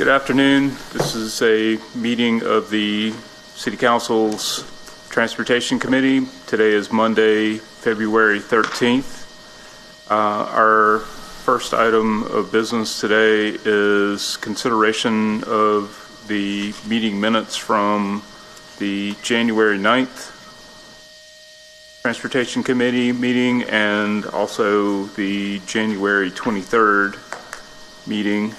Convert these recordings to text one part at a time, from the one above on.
Good afternoon. This is a meeting of the City Council's Transportation Committee. Today is Monday, February 13th. Our first item of business today is consideration of the meeting minutes from the January 9th Transportation Committee meeting and also the January 23rd meeting.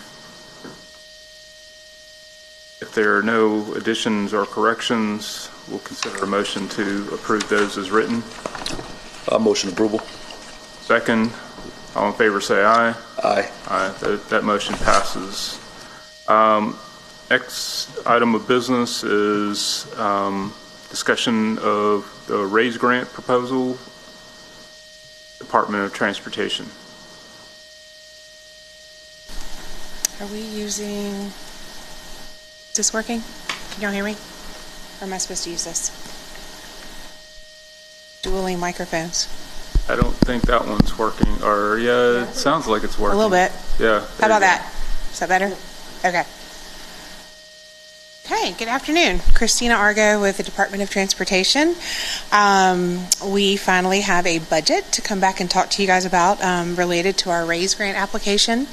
If there are no additions or corrections, we'll consider a motion to approve those as written. Motion approval. Second. All in favor say aye. Aye. Aye. That motion passes. Next item of business is discussion of the RAISE grant proposal, Department of Transportation. Are we using, is this working? Can y'all hear me? Or am I supposed to use this? Dueling microphones. I don't think that one's working, or yeah, it sounds like it's working. A little bit. Yeah. How about that? Is that better? Okay. Okay, good afternoon. Christina Argo with the Department of Transportation. We finally have a budget to come back and talk to you guys about related to our RAISE grant application.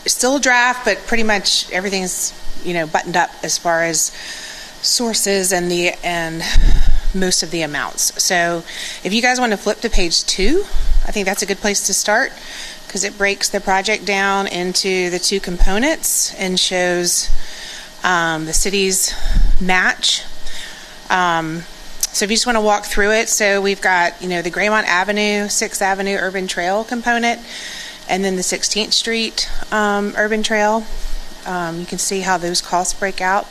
Still a draft, but pretty much everything's buttoned up as far as sources and most of the amounts. So if you guys want to flip to page 2, I think that's a good place to start because it breaks the project down into the two components and shows the city's match. So if you just want to walk through it, so we've got, the Graymont Avenue, 6th Avenue Urban Trail component, and then the 16th Street Urban Trail. You can see how those costs break out.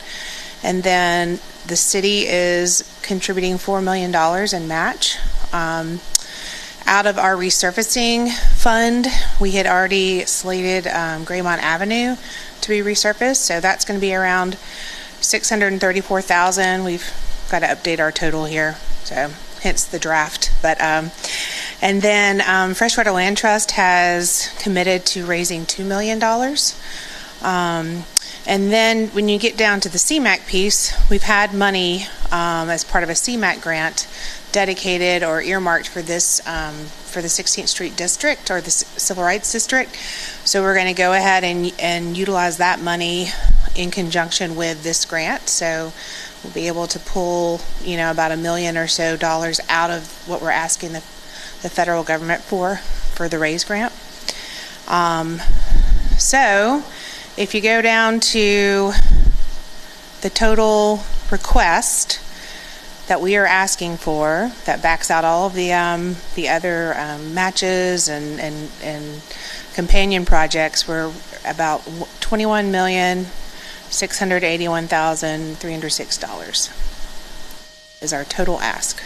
And then the city is contributing $4 million in match. Out of our resurfacing fund, we had already slated Graymont Avenue to be resurfaced, so that's going to be around $634,000. We've got to update our total here, so hence the draft. But and then Freshwater Land Trust has committed to raising $2 million. And then when you get down to the CMAQ piece, we've had money as part of a CMAQ grant dedicated or earmarked for this for the 16th Street District or the Civil Rights District. So we're going to go ahead and utilize that money in conjunction with this grant. So we'll be able to pull, about $1 million or so out of what we're asking the federal government for the RAISE grant. So if you go down to the total request that we are asking for, that backs out all of the other matches and companion projects, we're about $21,681,306 is our total ask.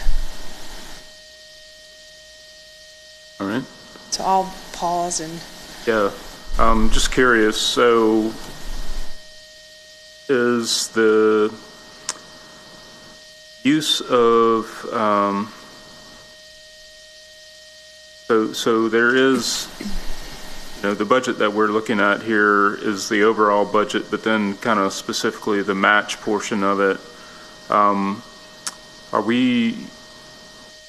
All right. So I'll pause and... Yeah. Just curious, so is the use of, so there is, the budget that we're looking at here is the overall budget, but then kind of specifically the match portion of it. Are we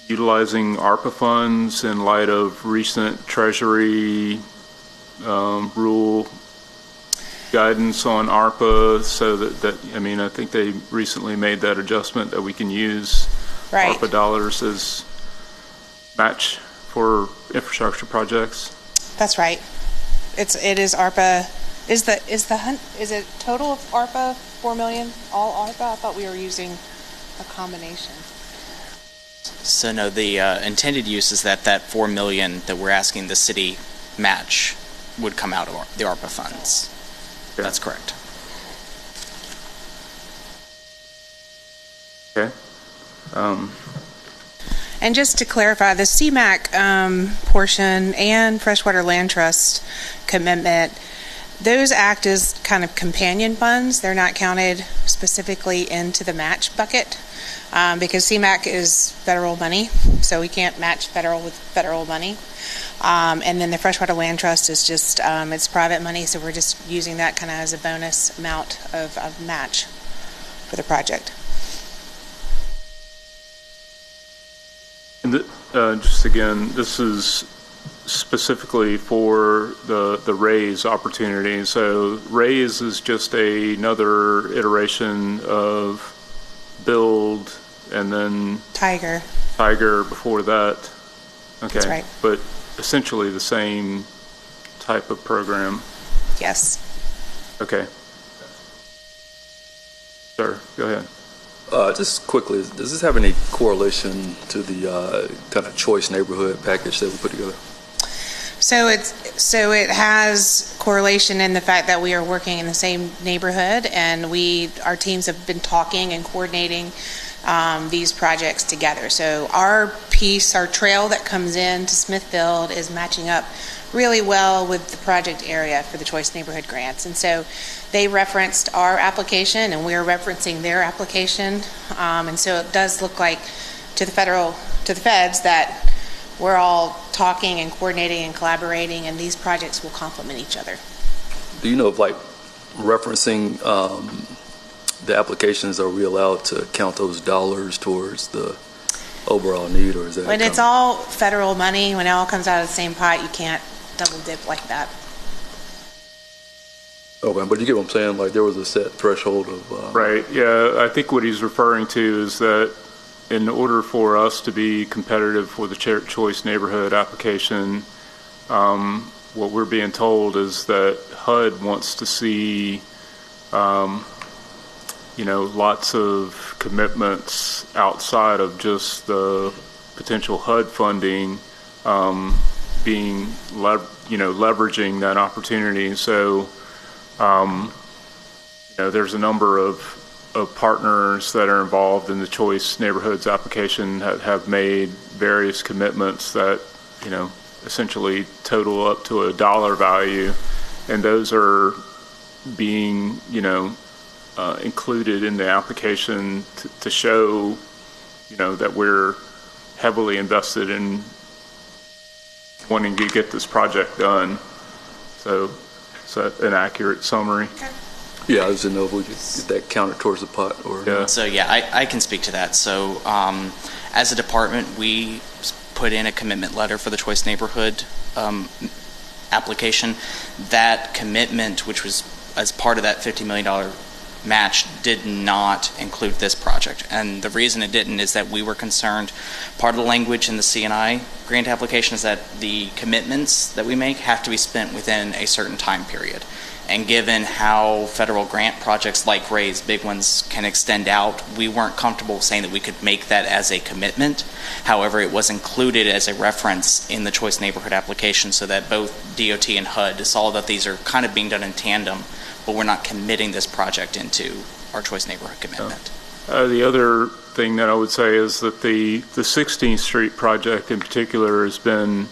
utilizing ARPA funds in light of recent Treasury rule guidance on ARPA, so that I think they recently made that adjustment that we can use ARPA dollars as match for infrastructure projects? That's right. It is ARPA. Is it total of ARPA $4 million? All ARPA? I thought we were using a combination. So no, the intended use is that $4 million that we're asking the city match would come out of the ARPA funds. Okay. That's correct. Okay. And just to clarify, the CMAQ portion and Freshwater Land Trust commitment, those act as kind of companion funds. They're not counted specifically into the match bucket because CMAQ is federal money, so we can't match federal with federal money. And then the Freshwater Land Trust is just, it's private money, so we're just using that kind of as a bonus amount of match for the project. And just again, this is specifically for the RAISE opportunity. So RAISE is just another iteration of build and then Tiger. Tiger before that. Okay. That's right. But essentially the same type of program. Yes. Okay. Sir, go ahead. Just quickly, does this have any correlation to the kind of choice neighborhood package that we put together? So it has correlation in the fact that we are working in the same neighborhood, and our teams have been talking and coordinating these projects together. So our piece, our trail that comes in to Smithfield is matching up really well with the project area for the Choice Neighborhood Grants. And so they referenced our application and we're referencing their application. And so it does look like to the feds that we're all talking and coordinating and collaborating, and these projects will complement each other. Do you know if, like, referencing the applications, are we allowed to count those dollars towards the overall need, or is that? When it's all federal money, when it all comes out of the same pot, you can't double dip like that. Okay, but you get what I'm saying? Like, there was a set threshold of. Right. Yeah. I think what he's referring to is that in order for us to be competitive for the Choice Neighborhood application, what we're being told is that HUD wants to see, lots of commitments outside of just the potential HUD funding, leveraging that opportunity. So, there's a number of partners that are involved in the Choice Neighborhoods application that have made various commitments that, essentially total up to a dollar value. And those are being, included in the application to show, that we're heavily invested in wanting to get this project done. So, is that an accurate summary? Yeah, I just didn't know if we could get that counted towards the pot or. Yeah. So yeah, I can speak to that. So as a department, we put in a commitment letter for the Choice Neighborhood application. That commitment, which was as part of that $50 million match, did not include this project. And the reason it didn't is that we were concerned, part of the language in the C&I grant application is that the commitments that we make have to be spent within a certain time period. And given how federal grant projects like RAISE, big ones, can extend out, we weren't comfortable saying that we could make that as a commitment. However, it was included as a reference in the Choice Neighborhood application so that both DOT and HUD saw that these are kind of being done in tandem, but we're not committing this project into our Choice Neighborhood commitment. The other thing that I would say is that the 16th Street project in particular has been,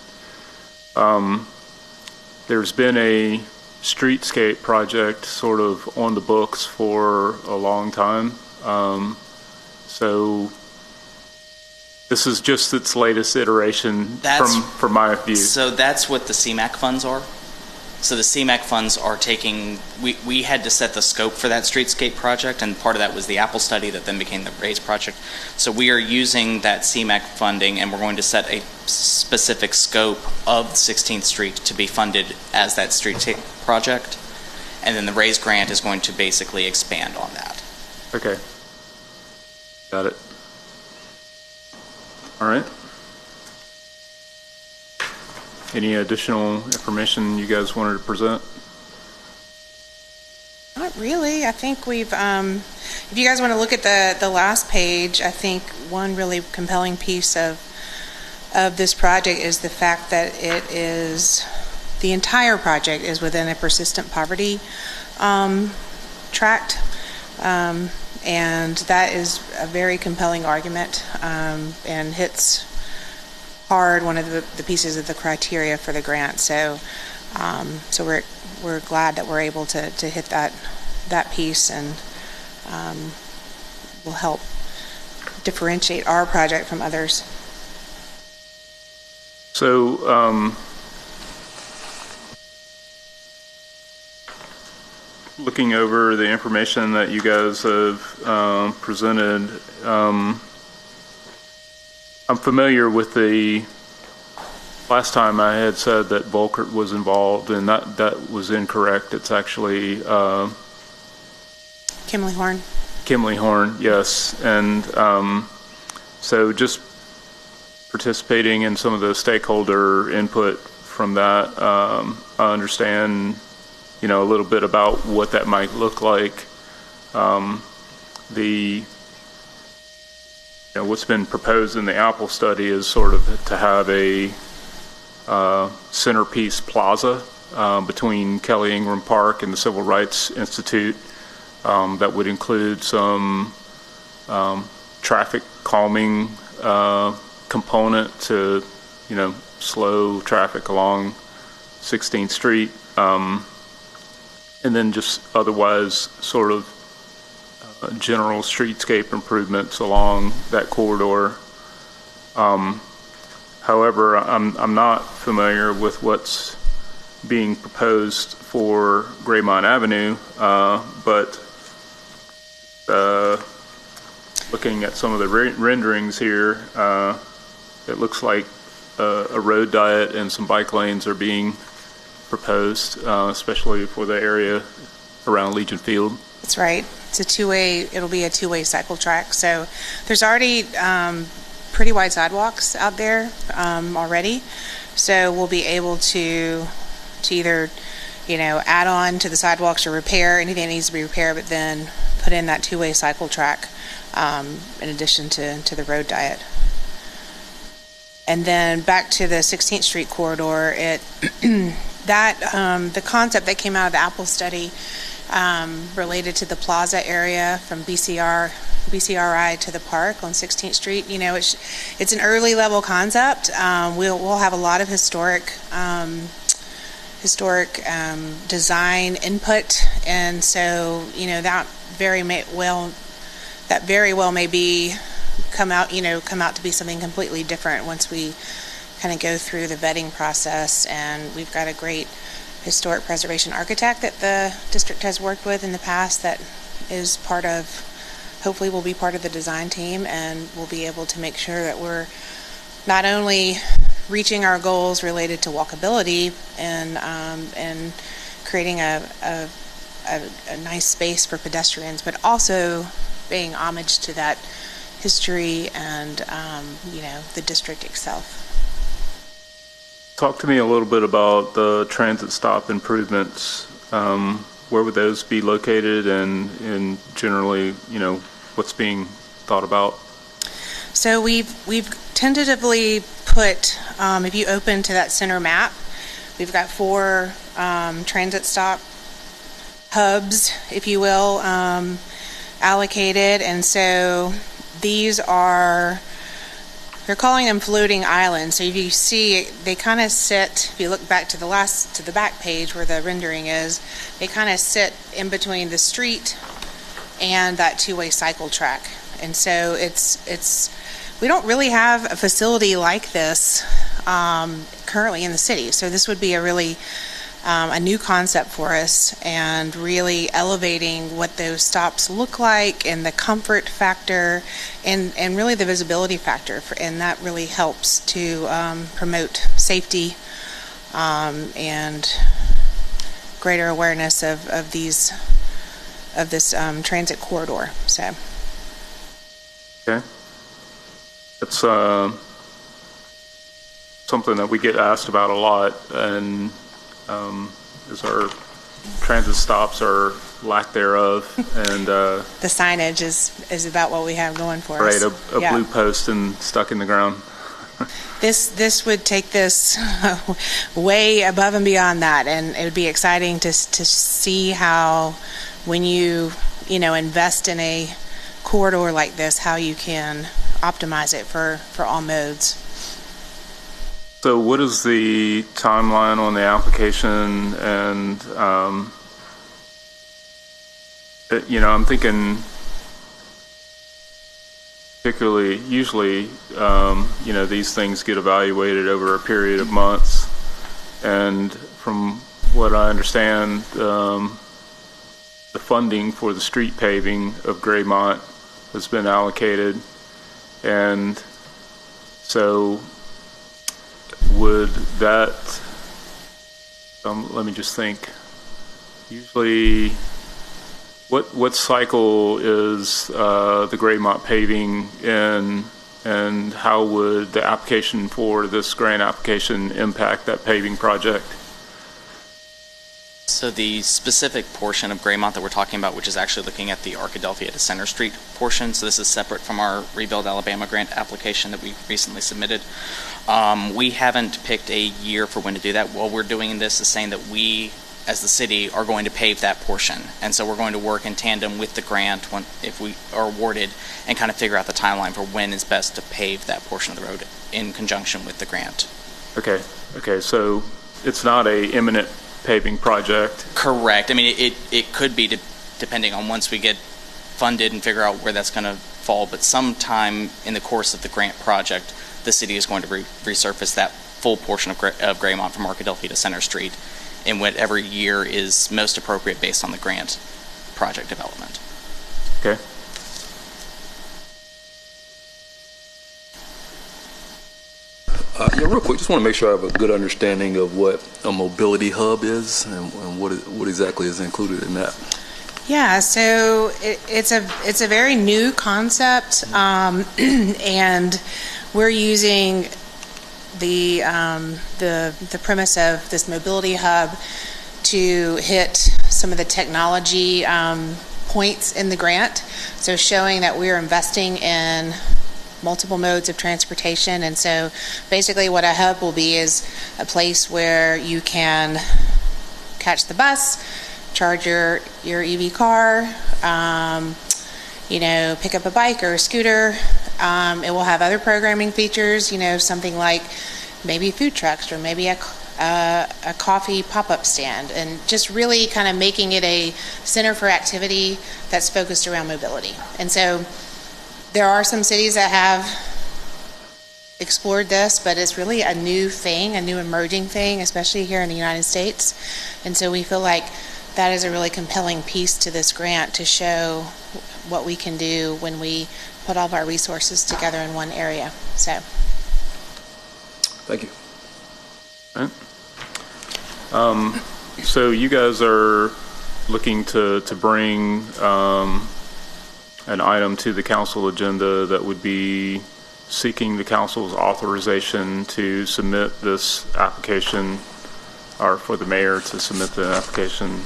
there's been a streetscape project sort of on the books for a long time. So this is just its latest iteration from my view. So that's what the CMAQ funds are. So the CMAQ funds are taking, we had to set the scope for that streetscape project, and part of that was the Apple study that then became the RAISE project. So we are using that CMAQ funding, and we're going to set a specific scope of 16th Street to be funded as that streetscape project. And then the RAISE grant is going to basically expand on that. Okay. Got it. All right. Any additional information you guys wanted to present? Not really. I think we've, if you guys want to look at the last page, I think one really compelling piece of this project is the fact that the entire project is within a persistent poverty tract. And that is a very compelling argument and hits hard one of the pieces of the criteria for the grant. So we're glad that we're able to hit that piece, and will help differentiate our project from others. So looking over the information that you guys have presented. I'm familiar with the last time I had said that Volkert was involved, and that was incorrect. It's actually Kimley Horn. Kimley Horn, yes. And so just participating in some of the stakeholder input from that, I understand, a little bit about what that might look like. What's been proposed in the Apple study is sort of to have a centerpiece plaza between Kelly Ingram Park and the Civil Rights Institute that would include some traffic calming component to, slow traffic along 16th Street, and then just otherwise sort of general streetscape improvements along that corridor. However, I'm not familiar with what's being proposed for Graymont Avenue, but looking at some of the renderings here, it looks like a road diet and some bike lanes are being proposed, especially for the area around Legion Field. That's right. It'll be a two-way cycle track. So there's already pretty wide sidewalks out there already. So we'll be able to either, add on to the sidewalks or repair anything that needs to be repaired, but then put in that two-way cycle track in addition to the road diet. And then back to the 16th Street corridor, the concept that came out of the Apple study related to the plaza area from BCRI to the park on 16th Street. It's an early level concept. We'll have a lot of historic design input, and so that very well may be come out to be something completely different once we kind of go through the vetting process. And we've got a great historic preservation architect that the district has worked with in the past that is hopefully will be part of the design team, and we'll be able to make sure that we're not only reaching our goals related to walkability and creating a nice space for pedestrians, but also paying homage to that history and the district itself. Talk to me a little bit about the transit stop improvements. Where would those be located, and generally, what's being thought about? So we've tentatively put, if you open to that center map, we've got 4 transit stop hubs, if you will, allocated, and so these they're calling them floating islands. So if you see, they kind of sit, if you look back to the back page where the rendering is, they kind of sit in between the street and that two-way cycle track. And so we don't really have a facility like this currently in the city. So this would be a new concept for us, and really elevating what those stops look like and the comfort factor and really the visibility factor. And that really helps to promote safety and greater awareness of this transit corridor. So. Okay. It's something that we get asked about a lot, and is our transit stops or lack thereof, and the signage is about what we have going for us. Right, a blue post and stuck in the ground. This would take this way above and beyond that, and it would be exciting to see how, when you invest in a corridor like this, how you can optimize it for all modes. So what is the timeline on the application? And I'm thinking particularly, usually, these things get evaluated over a period of months. And from what I understand, the funding for the street paving of Graymont has been allocated. And so would that, let me just think, usually what cycle is the Graymont paving in, and how would the application for this grant application impact that paving project? So the specific portion of Graymont that we're talking about, which is actually looking at the Arkadelphia to Center Street portion, so this is separate from our Rebuild Alabama grant application that we recently submitted. We haven't picked a year for when to do that. What we're doing this is saying that we, as the city, are going to pave that portion. And so we're going to work in tandem with the grant if we are awarded and kind of figure out the timeline for when is best to pave that portion of the road in conjunction with the grant. Okay, so it's not a imminent paving project. Correct. I mean, it could be depending on once we get funded and figure out where that's going to fall, but sometime in the course of the grant project, the city is going to resurface that full portion of Graymont from Arkadelphia to Center Street in whatever year is most appropriate based on the grant project development. Okay. Yeah, real quick, just want to make sure I have a good understanding of what a mobility hub is and what exactly is included in that. Yeah, so it's a very new concept, and we're using the premise of this mobility hub to hit some of the technology points in the grant. So showing that we're investing in multiple modes of transportation, and so basically what a hub will be is a place where you can catch the bus, charge your EV car, pick up a bike or a scooter. It will have other programming features, something like maybe food trucks or maybe a coffee pop-up stand, and just really kind of making it a center for activity that's focused around mobility. And so there are some cities that have explored this, but it's really a new thing, a new emerging thing, especially here in the United States. And so we feel like that is a really compelling piece to this grant to show what we can do when we put all of our resources together in one area. So, thank you. All right. So you guys are looking to bring an item to the council agenda that would be seeking the council's authorization to submit this application, or for the mayor to submit the application.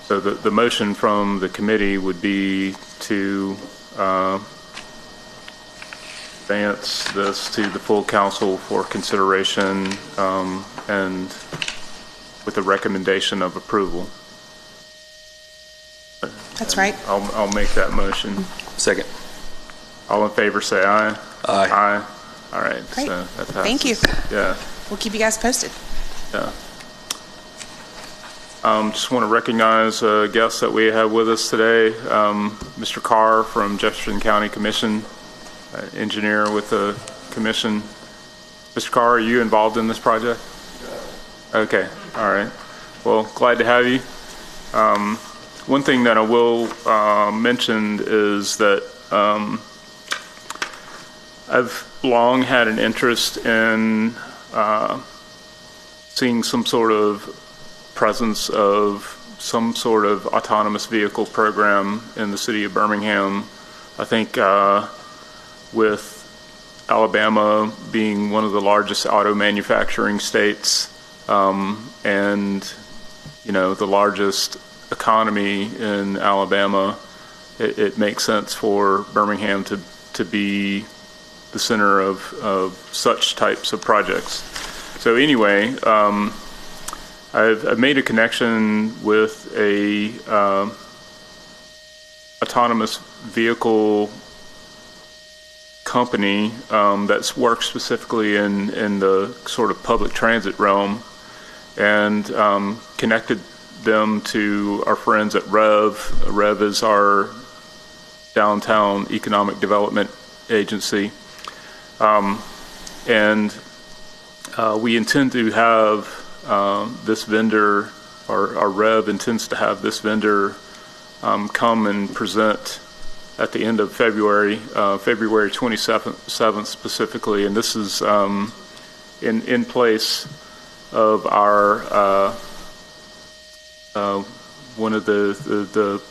So the motion from the committee would be to advance this to the full council for consideration and with a recommendation of approval. that's right. I'll make that motion. Second. All in favor, say aye. Aye. Aye. All right. Great. So that passes. Thank you. Yeah. We'll keep you guys posted. Yeah. Just want to recognize a guest that we have with us today, Mr. Carr from Jefferson County Commission, engineer with the commission. Mr. Carr, are you involved in this project? Okay. All right. Well, glad to have you. One thing that I will mention is that I've long had an interest in seeing some sort of presence of some sort of autonomous vehicle program in the city of Birmingham. I think with Alabama being one of the largest auto manufacturing states and, the largest economy in Alabama, it makes sense for Birmingham to be the center of such types of projects. So anyway, I've made a connection with a autonomous vehicle company that's worked specifically in the sort of public transit realm, and connected them to our friends at REV. REV is our downtown economic development agency. And we intend to have this vendor our Rev intends to have this vendor come and present at the end of February, February 27th specifically, and this is in place of our one of the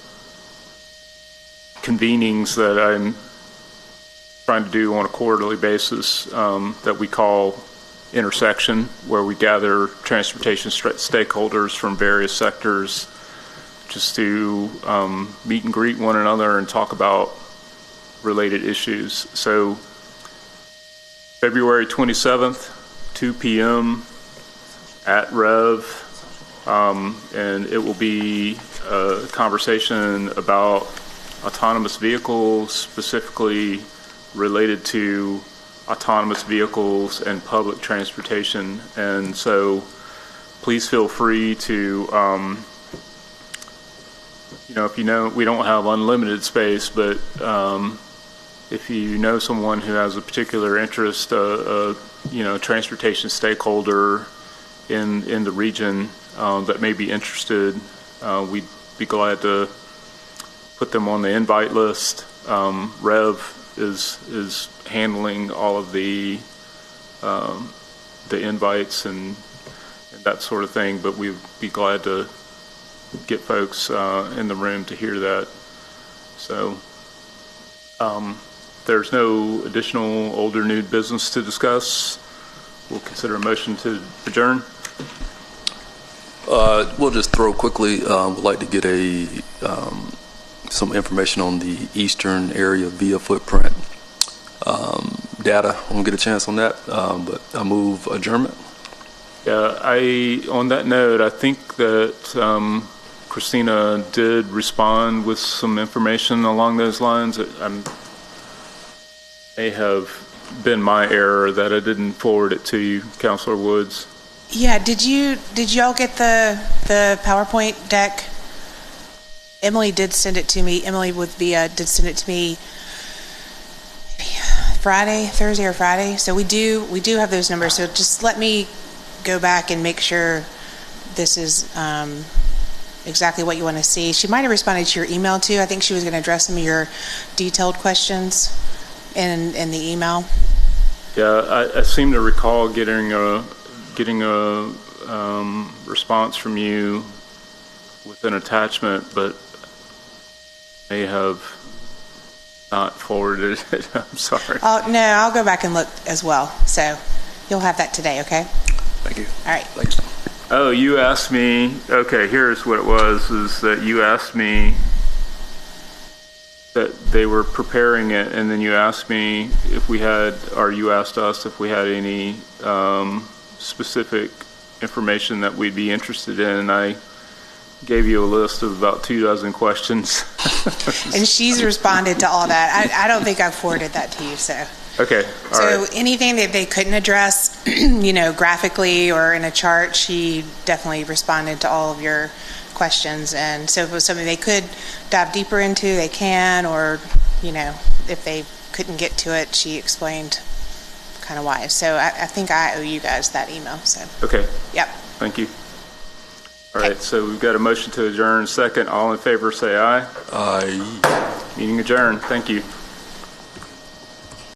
convenings that I'm trying to do on a quarterly basis that we call Intersection, where we gather transportation stakeholders from various sectors just to meet and greet one another and talk about related issues. So February 27th, 2 p.m. at Rev, and it will be a conversation about autonomous vehicles, specifically related to autonomous vehicles and public transportation. And so please feel free to, if you know, we don't have unlimited space, but if you know someone who has a particular interest, transportation stakeholder in the region that may be interested, we'd be glad to put them on the invite list. Rev is handling all of the invites and that sort of thing, but we'd be glad to get folks in the room to hear that. So there's no additional old or new business to discuss. We'll consider a motion to adjourn. We'll just throw quickly, we'd like to get some information on the eastern area via footprint data. I won't get a chance on that, but I move adjournment. Yeah, on that note, I think that Christina did respond with some information along those lines. It may have been my error that I didn't forward it to you, Councilor Woods. Yeah, did y'all get the PowerPoint deck? Emily did send it to me. Emily with Via did send it to me Thursday or Friday. So we do have those numbers. So just let me go back and make sure this is exactly what you want to see. She might have responded to your email too. I think she was going to address some of your detailed questions in the email. Yeah, I seem to recall getting a response from you with an attachment, but may have not forwarded it. I'm sorry. Oh, no, I'll go back and look as well. So you'll have that today, okay? Thank you. All right. Thanks. Oh, you asked me, okay, here's what it was, is that you asked me that they were preparing it, and then you asked me if we had, or you asked us if we had any specific information that we'd be interested in, and I gave you a list of about 24 questions. And she's responded to all that. I don't think I've forwarded that to you, so. Okay, all so right. Anything that they couldn't address, graphically or in a chart, she definitely responded to all of your questions. And so if it was something they could dive deeper into, they can, or, if they couldn't get to it, she explained kind of why. So I think I owe you guys that email, so. Okay. Yep. Thank you. All right, so we've got a motion to adjourn. Second, all in favor say aye. Aye. Meeting adjourned. Thank you.